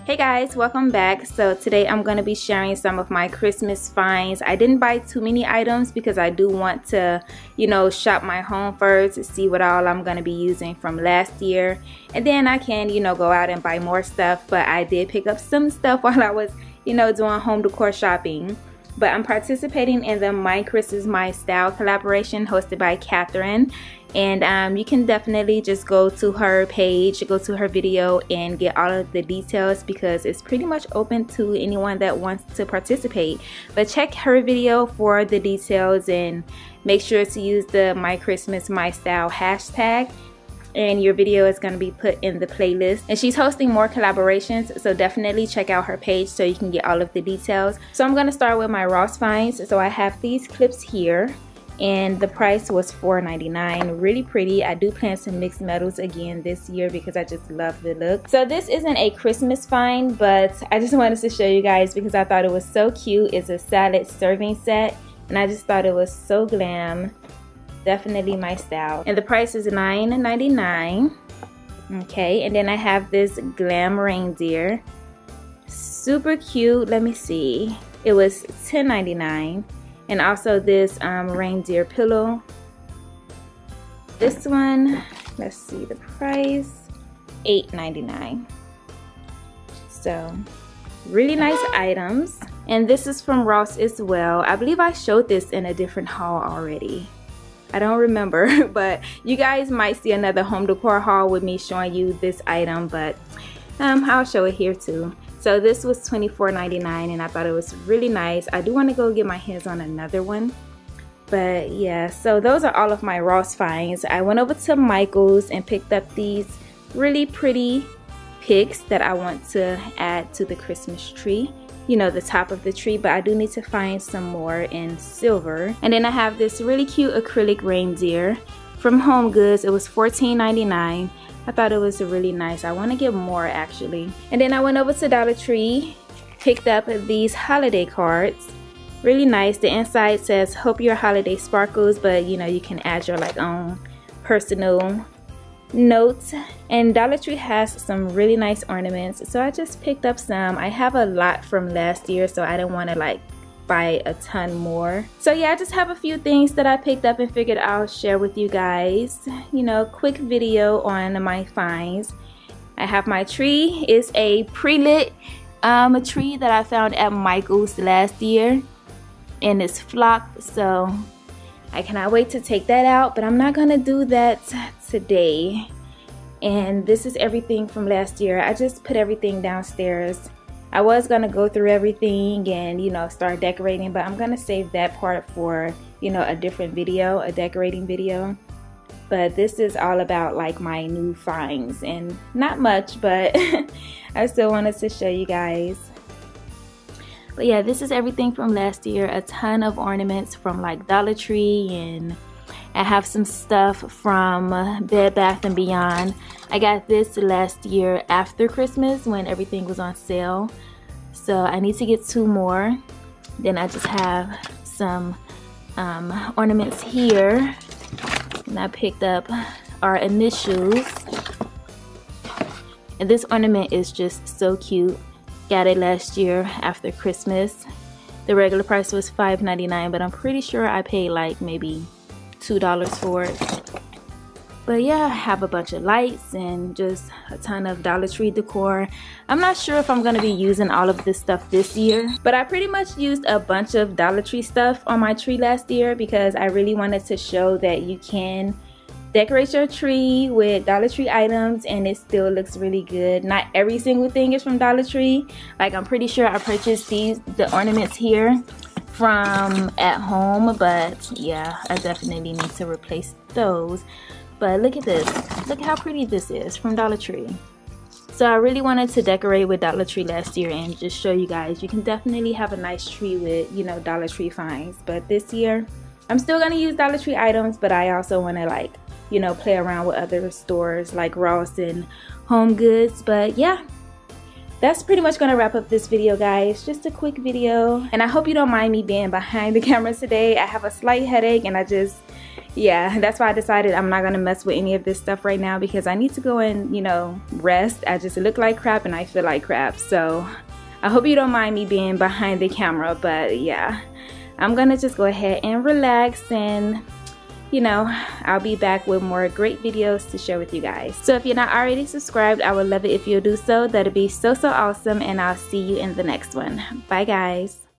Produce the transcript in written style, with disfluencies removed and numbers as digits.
Hey guys, welcome back. So today I'm going to be sharing some of my Christmas finds. I didn't buy too many items because I do want to, shop my home first to see what all I'm going to be using from last year. And then I can, go out and buy more stuff. But I did pick up some stuff while I was, doing home decor shopping. But I'm participating in the My Christmas My Style collaboration hosted by Cathryn. And you can definitely just go to her page, go to her video and get all of the details because it's pretty much open to anyone that wants to participate. But check her video for the details and make sure to use the My Christmas My Style hashtag. And your video is going to be put in the playlist. And she's hosting more collaborations, so definitely check out her page so you can get all of the details. So I'm going to start with my Ross finds. So I have these clips here and the price was $4.99. Really pretty. I do plan to mix metals again this year because I just love the look. So this isn't a Christmas find, but I just wanted to show you guys because I thought it was so cute. It's a salad serving set and I just thought it was so glam. Definitely my style. And the price is $9.99. Okay, and then I have this Glam Reindeer. Super cute. Let me see. It was $10.99. And also this Reindeer Pillow. This one, let's see the price, $8.99. So really nice items. And this is from Ross as well. I believe I showed this in a different haul already. I don't remember, but you guys might see another home decor haul with me showing you this item, but I'll show it here too. So this was $24.99 and I thought it was really nice. I do want to go get my hands on another one. But yeah, so those are all of my Ross finds. I went over to Michael's and picked up these really pretty picks that I want to add to the Christmas tree. The top of the tree, but I do need to find some more in silver. And then I have this really cute acrylic reindeer from Home Goods. It was $14.99. I thought it was really nice. I want to get more actually. And then I went over to Dollar Tree, picked up these holiday cards. Really nice. The inside says hope your holiday sparkles, but you can add your own personal notes. And Dollar Tree has some really nice ornaments, so I just picked up some. I have a lot from last year, so I didn't want to buy a ton more. So yeah, I just have a few things that I picked up and figured I'll share with you guys. Quick video on my finds. I have my tree. It's a pre-lit tree that I found at Michael's last year, and it's flocked, so I cannot wait to take that out, but I'm not gonna do that today. And this is everything from last year. I just put everything downstairs. I was gonna go through everything and start decorating, but I'm gonna save that part for a different video, a decorating video. But this is all about my new finds, and not much, but I still wanted to show you guys. But yeah, this is everything from last year. A ton of ornaments from Dollar Tree, and I have some stuff from Bed Bath & Beyond. I got this last year after Christmas when everything was on sale. So I need to get 2 more. Then I just have some ornaments here. And I picked up our initials. And this ornament is just so cute. Got it last year after Christmas. The regular price was $5.99, but I'm pretty sure I paid maybe $2 for it. But yeah, I have a bunch of lights and just a ton of Dollar Tree decor. I'm not sure if I'm going to be using all of this stuff this year, but I pretty much used a bunch of Dollar Tree stuff on my tree last year because I really wanted to show that you can decorate your tree with Dollar Tree items and it still looks really good. Not every single thing is from Dollar Tree. I'm pretty sure I purchased the ornaments here from at home, but yeah, I definitely need to replace those. But look at this. Look how pretty this is from Dollar Tree. So I really wanted to decorate with Dollar Tree last year and just show you guys you can definitely have a nice tree with Dollar Tree finds. But this year I'm still gonna use Dollar Tree items, but I also want to play around with other stores like Ross and Home Goods. But yeah, that's pretty much gonna wrap up this video, guys. Just a quick video, and I hope you don't mind me being behind the camera today. I have a slight headache and I just yeah, that's why I decided I'm not gonna mess with any of this stuff right now because I need to go and, you know, rest. I just look like crap and I feel like crap. So I hope you don't mind me being behind the camera, but yeah, I'm gonna just go ahead and relax, and you know, I'll be back with more great videos to share with you guys. So if you're not already subscribed, I would love it if you'll do so. That'd be so awesome, and I'll see you in the next one. Bye guys.